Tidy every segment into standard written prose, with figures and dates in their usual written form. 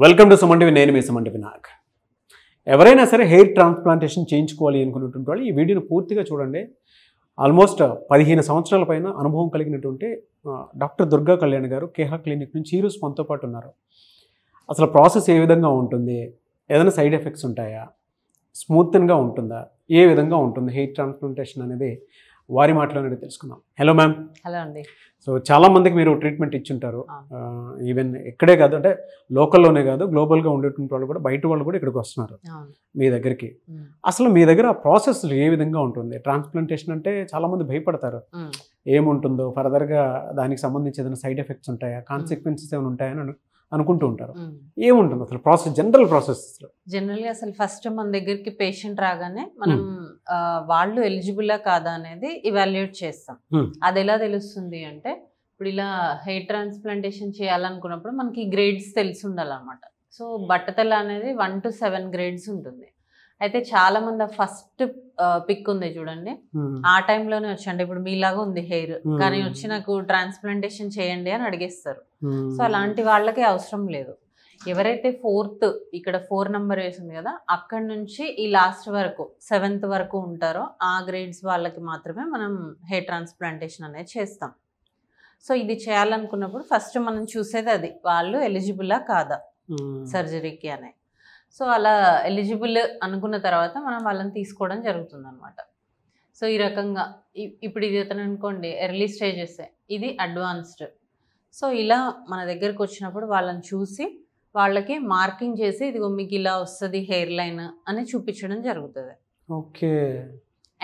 Welcome to Suman TV. నేను మీ Suman TV Nag. ఎవరైనా సరే హెయిర్ ట్రాన్స్ప్లాంటేషన్ చేయించుకోవాలి అనుకున్నటువంటి వాళ్ళు ఈ వీడియోని పూర్తిగా చూడండి. ఆల్మోస్ట్ 15 సంవత్సరాల పైన అనుభవం కలిగినటువంటి డాక్టర్ దుర్గా కళ్యాణ్ గారు కేహా క్లినిక్ నుంచి ఈరోజు మనతో పాటు ఉన్నారు. అసలు ప్రాసెస్ ఏ విధంగా ఉంటుంది, ఏదైనా సైడ్ ఎఫెక్ట్స్ ఉంటాయా, స్మూత్గా ఉంటుందా, ఏ విధంగా ఉంటుంది హెయిర్ ట్రాన్స్ప్లాంటేషన్ అనేది వారి మాటలోనే తెలుసుకుందాం. Hello ma'am. హలో అండి. సో చాలా మందికి మీరు ట్రీట్మెంట్ ఇచ్చుంటారు. ఈవెన్ ఇక్కడే కాదు, అంటే లోకల్లోనే కాదు, గ్లోబల్గా ఉండేటువంటి వాళ్ళు కూడా, బయట వాళ్ళు కూడా ఇక్కడికి వస్తున్నారు మీ దగ్గరికి. అసలు మీ దగ్గర ప్రాసెస్ ఏ విధంగా ఉంటుంది? ట్రాన్స్ప్లాంటేషన్ అంటే చాలా మంది భయపడతారు, ఏముంటుందో ఫర్దర్గా దానికి సంబంధించి ఏదైనా సైడ్ ఎఫెక్ట్స్ ఉంటాయా, కాన్సిక్వెన్సెస్ ఏమైనా ఉంటాయని అనుకుంటూ ఉంటారు. ఏముంటుంది అసలు ప్రాసెస్, జనరల్ ప్రాసెస్? జనరల్గా అసలు ఫస్ట్ మన దగ్గరికి పేషెంట్ రాగానే మనం వాళ్ళు ఎలిజిబుల్లా కాదా అనేది ఇవాల్యుయేట్ చేస్తాం. అది ఎలా తెలుస్తుంది అంటే, ఇప్పుడు ఇలా హెయిర్ ట్రాన్స్ప్లాంటేషన్ చేయాలనుకున్నప్పుడు మనకి గ్రేడ్స్ తెలిసి ఉండాలన్నమాట. సో బట్టతల అనేది 1 to 7 గ్రేడ్స్ ఉంటుంది. అయితే చాలా మంది ఆ ఫస్ట్ పిక్ ఉంది చూడండి, ఆ టైంలోనే వచ్చండి. ఇప్పుడు మీలాగా ఉంది హెయిర్, కానీ వచ్చి నాకు ట్రాన్స్ప్లాంటేషన్ చేయండి అని అడిగేస్తారు. సో అలాంటి వాళ్ళకి అవసరం లేదు. ఎవరైతే 4th ఇక్కడ 4 నెంబర్ వేసింది కదా, అక్కడ నుంచి ఈ లాస్ట్ వరకు 7th వరకు ఉంటారో ఆ గ్రేడ్స్ వాళ్ళకి మాత్రమే మనం హెయిర్ ట్రాన్స్ప్లాంటేషన్ అనేది చేస్తాం. సో ఇది చేయాలనుకున్నప్పుడు ఫస్ట్ మనం చూసేది అది, వాళ్ళు ఎలిజిబుల్లా కాదా సర్జరీకి అనే. సో అలా ఎలిజిబుల్ అనుకున్న తర్వాత మనం వాళ్ళని తీసుకోవడం జరుగుతుంది అనమాట. సో ఈ రకంగా ఇప్పుడు ఇది అతను అనుకోండి ఎర్లీ స్టేజెస్, ఇది అడ్వాన్స్డ్. సో ఇలా మన దగ్గరకు వచ్చినప్పుడు వాళ్ళని చూసి వాళ్ళకి మార్కింగ్ చేసి, ఇదిగో మీకు ఇలా వస్తుంది హెయిర్ లైన్ అని చూపించడం జరుగుతుంది. ఓకే.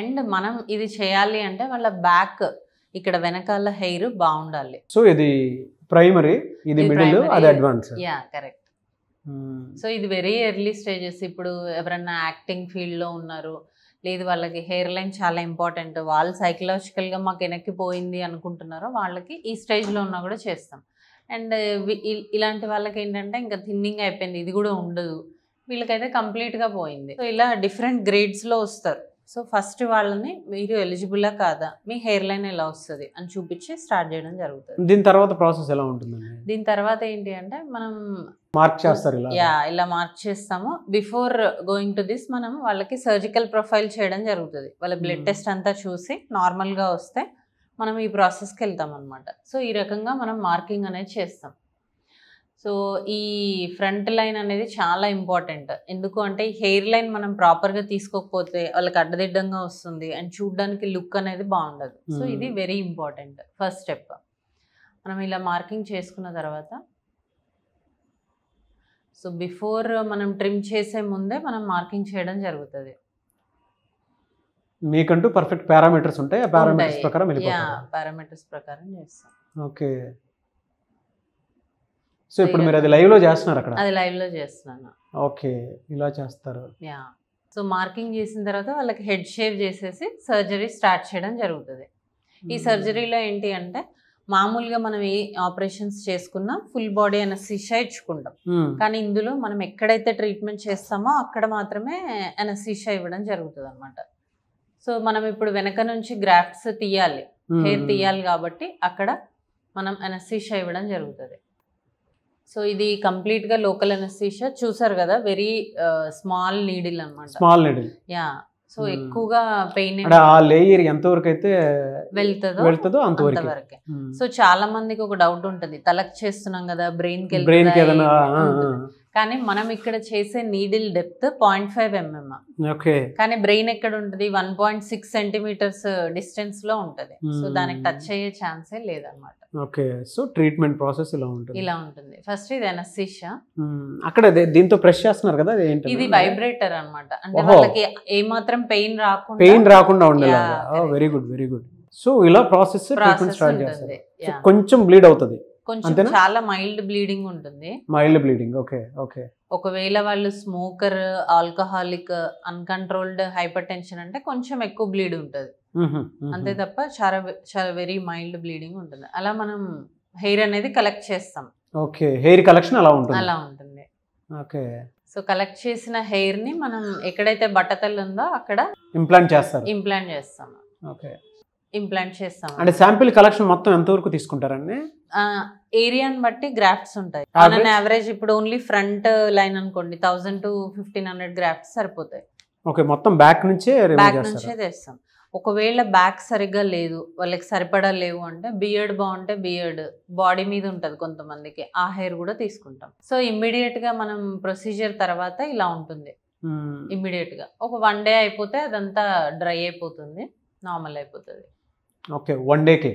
అండ్ మనం ఇది చేయాలి అంటే వాళ్ళ బ్యాక్ ఇక్కడ వెనకాల హెయిర్ బాగుండాలి. సో ఇది ప్రైమరీ, ఇది మిడిల్, అది అడ్వాన్స్. Yeah correct. సో ఇది వెరీ ఎర్లీ స్టేజెస్. ఇప్పుడు ఎవరన్నా యాక్టింగ్ ఫీల్డ్లో ఉన్నారు, లేదు వాళ్ళకి హెయిర్ లైన్ చాలా ఇంపార్టెంట్, వాళ్ళు సైకలాజికల్గా మాకు వెనక్కి పోయింది అనుకుంటున్నారో వాళ్ళకి ఈ స్టేజ్లో ఉన్నా కూడా చేస్తాం. అండ్ ఇలాంటి వాళ్ళకి ఏంటంటే ఇంకా థిన్నింగ్ అయిపోయింది, ఇది కూడా ఉండదు, వీళ్ళకైతే కంప్లీట్గా పోయింది. సో ఇలా డిఫరెంట్ గ్రేడ్స్లో వస్తారు. సో ఫస్ట్ వాళ్ళని మీరు ఎలిజిబుల్లా కాదా, మీ హెయిర్ లైన్ ఎలా వస్తుంది అని చూపించి స్టార్ట్ చేయడం జరుగుతుంది. దీని తర్వాత ప్రాసెస్ ఎలా ఉంటుందండి? దీని తర్వాత ఏంటి అంటే మనం మార్క్ చేస్తారు. ఇలా మార్క్ చేస్తాము. బిఫోర్ గోయింగ్ టు దిస్ మనం వాళ్ళకి సర్జికల్ ప్రొఫైల్ చేయడం జరుగుతుంది. వాళ్ళ బ్లడ్ టెస్ట్ అంతా చూసి నార్మల్గా వస్తే మనం ఈ ప్రాసెస్కి వెళ్తాం అనమాట. సో ఈ రకంగా మనం మార్కింగ్ అనేది చేస్తాం. సో ఈ ఫ్రంట్ లైన్ అనేది చాలా ఇంపార్టెంట్. ఎందుకు అంటే ఈ హెయిర్ లైన్ మనం ప్రాపర్గా తీసుకోకపోతే వాళ్ళకి అడ్డదిడ్డంగా వస్తుంది అండ్ చూడడానికి లుక్ అనేది బాగుండదు. సో ఇది వెరీ ఇంపార్టెంట్ ఫస్ట్ స్టెప్. మనం ఇలా మార్కింగ్ చేసుకున్న తర్వాత, సో బిఫోర్ మనం ట్రిమ్ చేసే ముందే మనం మార్కింగ్ చేయడం జరుగుతుంది. మీకంటూ పర్ఫెక్ట్ పారామీటర్స్ ఉంటాయి, ఆ పారామీటర్స్ ప్రకారం పారామీటర్స్ ప్రకారం చేస్తాం. ఓకే. సో ఇప్పుడు మీరు అది లైవ్ లో చేస్తున్నారు అక్కడ? అది లైవ్ లో చేస్తున్నాను. ఓకే, ఇలా చేస్తారు. యా. సో మార్కింగ్ చేసిన తర్వాత వాళ్ళకి హెడ్ షేవ్ చేసేసి సర్జరీ స్టార్ట్ చేయడం జరుగుతుంది. ఈ సర్జరీలో ఏంటి అంటే, మామూలుగా మనం ఏ ఆపరేషన్స్ చేసుకున్నా ఫుల్ బాడీ అనస్థీషియా ఇచ్చుకుంటాం, కానీ ఇందులో మనం ఎక్కడైతే ట్రీట్మెంట్ చేస్తామో అక్కడ మాత్రమే అనస్థీషియా ఇవ్వడం జరుగుతుంది అనమాట. సో మనం ఇప్పుడు వెనక నుంచి గ్రాఫ్ట్స్ తీయాలి, హెయిర్ తీయాలి, కాబట్టి అక్కడ మనం అనస్థీషియా ఇవ్వడం జరుగుతుంది. సో ఇది కంప్లీట్గా లోకల్ అనస్థీషియా. చూసారు కదా, వెరీ స్మాల్ నీడిల్ అనమాట. Small needle. యా. సో ఎక్కువగా పెయిన్ ఆ లేయర్ ఎంతవరకు అయితే వెళ్తుందో అంతవరకే. సో చాలా మందికి ఒక డౌట్ ఉంటుంది, తలకు చేస్తున్నాం కదా బ్రెయిన్ కి, కానీ మనం ఇక్కడ చేసే నీడిల్ డెప్త్ 0.5 mm. కానీ బ్రెయిన్ ఎక్కడ ఉంటుంది, 1.6 centimeters డిస్టెన్స్ లో ఉంటది. సో దానికి టచ్ అయ్యే ఛాన్సే లేదన్నమాట. ఓకే. సో ట్రీట్మెంట్ ప్రాసెస్ ఇలా ఉంటుంది. ఫస్ట్ ఇది అనస్థీషియా. అక్కడ దీంతో ప్రెస్ చేస్తున్నారు కదా, ఇది వైబ్రేటర్ అన్నమాట. అంటే వాళ్ళకి ఏమాత్రం పెయిన్ రాకుండా ఉండాలి. Very good, very good. So ఇలా ప్రాసెస్ ట్రీట్మెంట్ స్టార్ట్ చేస్తారు. కొంచెం బ్లీడ్ అవుతుంది, కొంచెం చాలా మైల్డ్ బ్లీడింగ్ ఉంటుంది. Mild bleeding. Okay, okay. ఒకవేళ వాళ్ళు smoker, alcoholic, uncontrolled hyper tension అంటే కొంచెం ఎక్కువ బ్లీడ్ ఉంటుంది, అంతే తప్ప చాలా వెరీ మైల్డ్ బ్లీడింగ్ ఉంటుంది. అలా మనం హెయిర్ అనేది కలెక్ట్ చేస్తాం. ఓకే, హెయిర్ కలెక్షన్ అలా ఉంటుంది. ఓకే. సో కలెక్ట్ చేసిన హెయిర్ ని మనం ఎక్కడైతే బట్టతలు ఉందో అక్కడ ఇంప్లాంట్ చేస్తాం. ఇంప్లాంట్ చేస్తాం. అంటే శాంపిల్ కలెక్షన్ మొత్తం ఎంత వరకు తీసుకుంటారండి? ఏరియాని బట్టి గ్రాఫ్ట్స్ ఉంటాయి. యావరేజ్ ఇప్పుడు ఓన్లీ ఫ్రంట్ లైన్ అనుకోండి 1000 to 1500 గ్రాఫ్ట్స్ సరిపోతాయి. ఓకే, మొత్తం బ్యాక్ నుంచే తెస్తాం. ఒకవేళ బ్యాక్ సరిగ్గా లేదు, వాళ్ళకి సరిపడా లేవు అంటే బియర్డ్ బాగుంటే బియర్డ్, బాడీ మీద ఉంటుంది కొంతమందికి, ఆ హెయిర్ కూడా తీసుకుంటాం. సో ఇమ్మీడియట్ గా మనం ప్రొసీజర్ తర్వాత ఇలా ఉంటుంది. ఇమ్మీడియట్ గా ఒక 1 day అయిపోతే అదంతా డ్రై అయిపోతుంది, నార్మల్ అయిపోతుంది. ఓకే, 1 డేకి.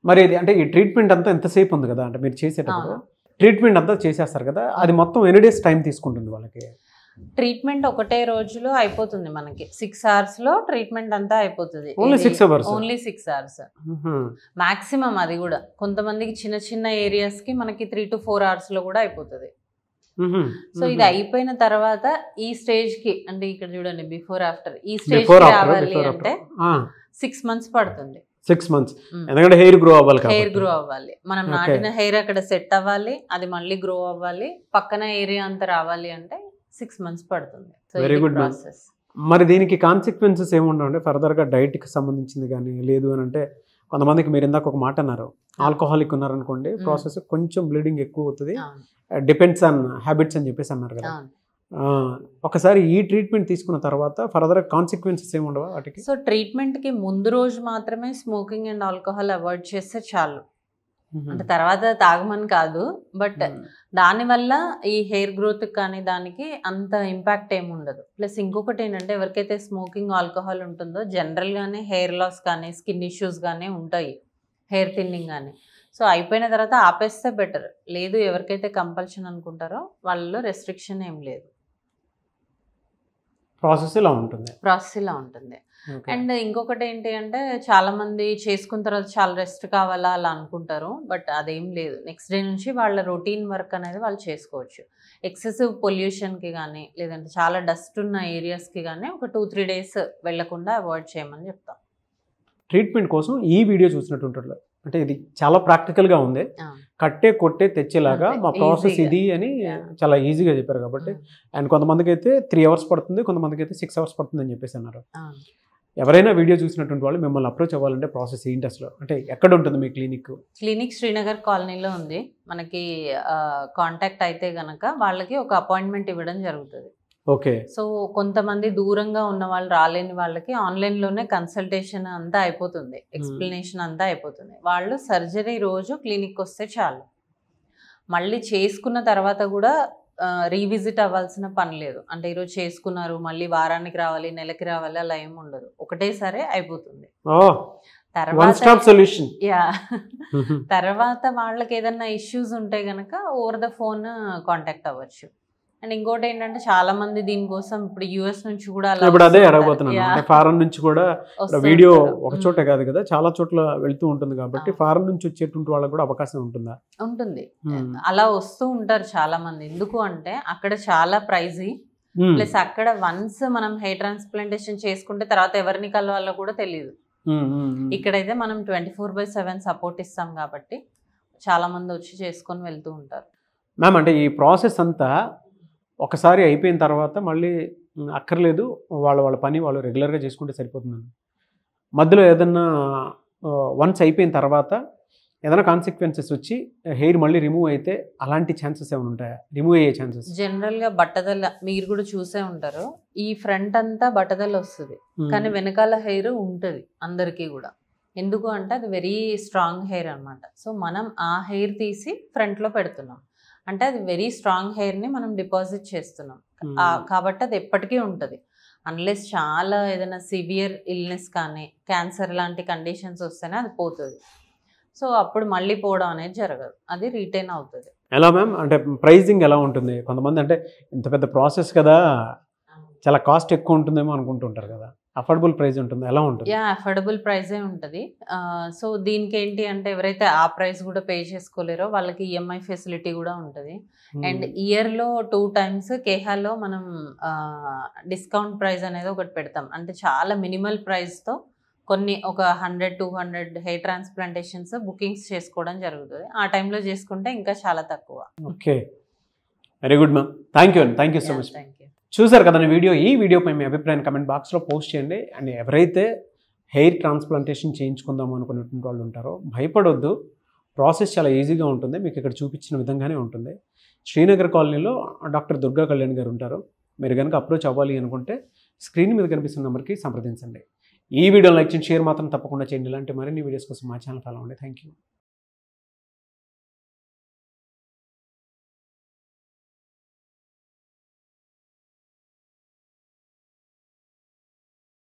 మరి ఇది అంటే ఈ ట్రీట్మెంట్ అంతా ఎంతసేపు ఉంది కదా, అంటే మీరు చేసేటప్పుడు ట్రీట్మెంట్ అంతా చేసేస్తారు కదా, అది మొత్తం ఎన్ని డేస్ టైం తీసుకుంటుంది వాళ్ళకి? ట్రీట్మెంట్ ఒకటే రోజులో అయిపోతుంది మనకి, 6 hours లో ట్రీట్మెంట్ అంతా అయిపోతుంది. Only 6 hours? Only 6 hours maximum. అది కూడా కొంతమందికి చిన్న చిన్న ఏరియాస్ కి మనకి 3 to 4 hours లో కూడా అయిపోతుంది. సో ఇది అయిపోయిన తర్వాత ఈ స్టేజ్ కి, అంటే ఇక్కడ చూడండి బిఫోర్ ఆఫ్టర్, ఈ స్టేజ్ కి రావాలి అంటే 6 months పడుతుంది. 6 months, ఎందుకంటే హెయిర్ గ్రో అవ్వాలి, మనం నాటిన హెయిర్ అక్కడ సెట్ అవ్వాలి, అది మళ్ళీ గ్రో అవ్వాలి, పక్కన ఏరియా అంతా రావాలి అంటే 6 months పడుతుంది. Very good process. మరి దీనికి కాన్సిక్వెన్సెస్ ఏముండవు ఫర్దర్ గా? డైట్ కి సంబంధించింది కానీ లేదు అని అంటే, కొంతమందికి మీరు ఇందాక ఒక మాట అన్నారు, ఆల్కహాలిక్ ఉన్నారనుకోండి, ప్రాసెస్ కొంచెం బ్లీడింగ్ ఎక్కువ అవుతుంది, డిపెండ్స్ ఆన్ హ్యాబిట్స్ అని చెప్పేసి అన్నారు కదా. ఒకసారి ఈ ట్రీట్మెంట్ తీసుకున్న తర్వాత ఫర్దర్ కాన్సిక్వెన్సెస్ ఏమి ఉండవా వాటికి? సో ట్రీట్మెంట్ కి ముందు రోజు మాత్రమే స్మోకింగ్ అండ్ ఆల్కహాల్ అవాయిడ్ చేస్తే చాలు, అంటే తర్వాత తాగమని కాదు, బట్ దానివల్ల ఈ హెయిర్ గ్రోత్ కానీ దానికి అంత ఇంపాక్ట్ ఏమి ఉండదు. ప్లస్ ఇంకొకటి ఏంటంటే, ఎవరికైతే స్మోకింగ్ ఆల్కహాల్ ఉంటుందో జనరల్ గానే హెయిర్ లాస్ కానీ స్కిన్ ఇష్యూస్ కానీ ఉంటాయి, హెయిర్ థిన్నింగ్ కానీ. సో అయిపోయిన తర్వాత ఆపేస్తే బెటర్. లేదు, ఎవరికైతే కంపల్షన్ అనుకుంటారో వాళ్ళలో రెస్ట్రిక్షన్ ఏం లేదు, ప్రాసెస్ ఇలా ఉంటుంది. అండ్ ఇంకొకటి ఏంటి అంటే, చాలా మంది చేసుకున్న తర్వాత చాలా రెస్ట్ కావాలా అలా అనుకుంటారు, బట్ అదేం లేదు. నెక్స్ట్ డే నుంచి వాళ్ళ రొటీన్ వర్క్ అనేది వాళ్ళు చేసుకోవచ్చు. ఎక్సెసివ్ పొల్యూషన్కి కానీ లేదంటే చాలా డస్ట్ ఉన్న ఏరియాస్కి కానీ ఒక 2-3 days వెళ్లకుండా అవాయిడ్ చేయమని చెప్తాం. ట్రీట్మెంట్ కోసం ఈ వీడియో చూసినట్టు అంటే ఇది చాలా ప్రాక్టికల్గా ఉంది, కట్టే కొట్టే తెచ్చేలాగా మా ప్రాసెస్ ఇది అని చాలా ఈజీగా చెప్పారు కాబట్టి. అండ్ కొంతమందికి అయితే 3 hours పడుతుంది, కొంతమందికి అయితే 6 hours పడుతుంది అని చెప్పేసి అన్నారు. ఎవరైనా వీడియో చూసినటువంటి వాళ్ళు మిమ్మల్ని అప్రోచ్ అవ్వాలంటే ప్రాసెస్ ఏంటి అసలు, అంటే ఎక్కడ ఉంటుంది మీ క్లినిక్? శ్రీనగర్ కాలనీలో ఉంది. మనకి కాంటాక్ట్ అయితే గనక వాళ్ళకి ఒక అపాయింట్మెంట్ ఇవ్వడం జరుగుతుంది. ఓకే. సో కొంతమంది దూరంగా ఉన్న వాళ్ళు, రాలేని వాళ్ళకి ఆన్లైన్లోనే కన్సల్టేషన్ అంతా అయిపోతుంది, ఎక్స్ప్లెనేషన్ అంతా అయిపోతుంది. వాళ్ళు సర్జరీ రోజు క్లినిక్ వస్తే చాలు. మళ్ళీ చేసుకున్న తర్వాత కూడా రీవిజిట్ అవ్వాల్సిన పని లేదు. అంటే ఈరోజు చేసుకున్నారు మళ్ళీ వారానికి రావాలి, నెలకి రావాలి, అలా ఏమి ఉండదు, ఒకటేసారి అయిపోతుంది. తర్వాత వాళ్ళకి ఏదన్నా ఇష్యూస్ ఉంటే గనక ఓవర్ ద ఫోన్ కాంటాక్ట్ అవ్వచ్చు. అండ్ ఇంకోటి ఏంటంటే, చాలా మంది దీనికోసం ఇప్పుడు యుఎస్ నుంచి కూడా అదే అడగబోతున్నాను, ఫారెన్ నుంచి కూడా వీడియో ఒక చోట కాదు కదా, చాలా చోట్ల వెళ్తూ ఉంటుంది కాబట్టి ఫారెన్ నుంచి వచ్చేటువంటి వాళ్ళకి కూడా అవకాశం ఉంటుంది. అలా వస్తూ ఉంటారు చాలా మంది. ఎందుకు అంటే అక్కడ చాలా ప్రైజీ, ప్లస్ అక్కడ వన్స్ మనం హెయిర్ ట్రాన్స్ప్లాంటేషన్ చేసుకుంటే తర్వాత ఎవరిని కలవాలో కూడా తెలియదు. ఇక్కడైతే మనం 24/7 సపోర్ట్ ఇస్తాం కాబట్టి చాలా మంది వచ్చి చేసుకొని వెళ్తూ ఉంటారు. మ్యామ్, అంటే ఈ ప్రాసెస్ అంతా ఒకసారి అయిపోయిన తర్వాత మళ్ళీ అక్కర్లేదు, వాళ్ళ పని వాళ్ళు రెగ్యులర్గా చేసుకుంటే సరిపోతుందండి. మధ్యలో ఏదన్నా వన్స్ అయిపోయిన తర్వాత ఏదైనా కాన్సిక్వెన్సెస్ వచ్చి హెయిర్ మళ్ళీ రిమూవ్ అయితే అలాంటి ఛాన్సెస్ ఏమైనా ఉంటాయా? రిమూవ్ అయ్యే ఛాన్సెస్? జనరల్గా బట్టదల మీరు కూడా చూసే ఉంటారు, ఈ ఫ్రంట్ అంతా బట్టదల వస్తుంది, కానీ వెనకాల హెయిర్ ఉంటుంది అందరికీ కూడా. ఎందుకు అంటే అది వెరీ స్ట్రాంగ్ హెయిర్ అనమాట. సో మనం ఆ హెయిర్ తీసి ఫ్రంట్లో పెడుతున్నాం అంటే అది వెరీ స్ట్రాంగ్ హెయిర్ని మనం డిపాజిట్ చేస్తున్నాం కాబట్టి అది ఎప్పటికీ ఉంటుంది. అన్లెస్ చాలా ఏదైనా సివియర్ ఇల్నెస్ కానీ క్యాన్సర్ లాంటి కండిషన్స్ వస్తేనే అది పోతుంది. సో అప్పుడు మళ్ళీ పోవడం అనేది జరగదు, అది రిటైన్ అవుతుంది. ఎలా మ్యామ్, అంటే ప్రైజింగ్ ఎలా ఉంటుంది? కొంతమంది అంటే ఇంత పెద్ద ప్రాసెస్ కదా, చాలా కాస్ట్ ఎక్కువ ఉంటుందేమో అనుకుంటుంటారు కదా, అఫోర్డబుల్ ప్రైస్ ఉంటుంది, ఎలా ఉంటుంది? అఫోర్డబుల్ ప్రైజే ఉంటుంది. సో దీనికి ఏంటి అంటే, ఎవరైతే ఆ ప్రైస్ కూడా పే చేసుకోలేరో వాళ్ళకి ఈఎంఐ ఫెసిలిటీ కూడా ఉంటుంది. అండ్ ఇయర్లో 2 times కేహాలో మనం డిస్కౌంట్ ప్రైస్ అనేది ఒకటి పెడతాం. అంటే చాలా మినిమల్ ప్రైస్తో కొన్ని ఒక 100-200 హెయిర్ ట్రాన్స్ప్లాంటేషన్స్ బుకింగ్స్ చేసుకోవడం జరుగుతుంది. ఆ టైంలో చేసుకుంటే ఇంకా చాలా తక్కువ. Okay, very good ma'am, thank you so much. Thank you. చూసారు కదా వీడియో. ఈ వీడియోపై మీ అభిప్రాయం కమెంట్ బాక్స్లో పోస్ట్ చేయండి. అండ్ ఎవరైతే హెయిర్ ట్రాన్స్ప్లాంటేషన్ చేయించుకుందాం అనుకునేటువంటి వాళ్ళు ఉంటారో భయపడొద్దు, ప్రాసెస్ చాలా ఈజీగా ఉంటుంది, మీకు ఇక్కడ చూపించిన విధంగానే ఉంటుంది. శ్రీనగర్ కాలనీలో డాక్టర్ దుర్గా కళ్యాణ్ గారు ఉంటారు. మీరు కనుక అప్రోచ్ అవ్వాలి అనుకుంటే స్క్రీన్ మీద కనిపిస్తున్న నెంబర్కి సంప్రదించండి. ఈ వీడియో లైక్ చేయండి, షేర్ మాత్రం తప్పకుండా చేయండి. ఇలాంటి మరిన్ని వీడియోస్ కోసం మా ఛానల్ ఫాలో అవ్వండి. Thank you.